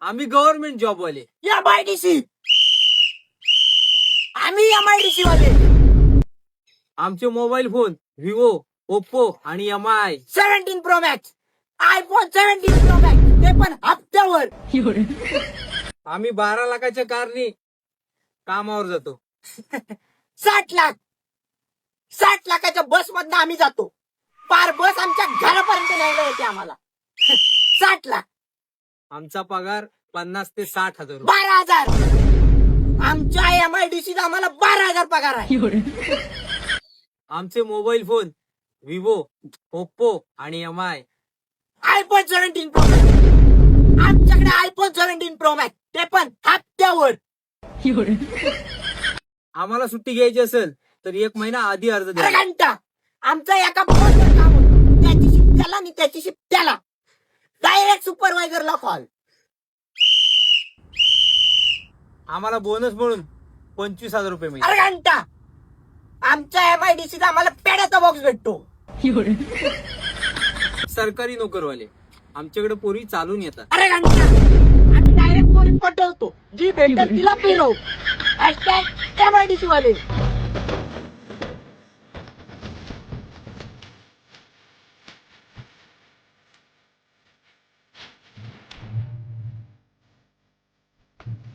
आम्ही government job वाले. MIDC. आम्ही MIDC वाले. आमचे मोबाईल फोन विवो, ओप्पो आणि MI. 17 Pro Max. iPhone 17 Pro Max. ते पण हप्त्यावर. आम्ही 12 लाखाच्या कारने कामावर जातो. 60 लाख. 60 लाखाच्या बस मधनं आम्ही जातो. पार बस आमच्या घरापर्यंत न्यायला येते आम्हाला. 60 लाख. आमचा पगार 50 ते 60 हजार. 12,000. आमच्या MIDC आम्हाला 12,000 पगार आहे. आमचे मोबाईल फोन विवो, ओप्पो आणि MI. iPhone 17 Pro Max. आमच्याकडे iPhone 17 Pro Max. ते पण हप्त्यावर. आम्हाला सुट्टी घ्यायची असेल तर 1 महिना आधी अर्ज द्या. घंटा आमचं एका फोनवर काम होतं. त्याची शिफ्ट त्याला आणि त्याची शिफ्ट त्याला. डायरेक्ट सुपरवायझरला कॉल. आम्हाला बोनस म्हणून 25,000 रुपये मिळतात. घंटा आमच्या MIDC आम्हाला पेड्याचा बॉक्स भेटतो. सरकारी नोकरवाले आमच्याकडे पोरी चालून येतात. घंटा आम्ही डायरेक्ट पोरी पटवतो. जी भेटत तिला फिरव. #MIDC वाले.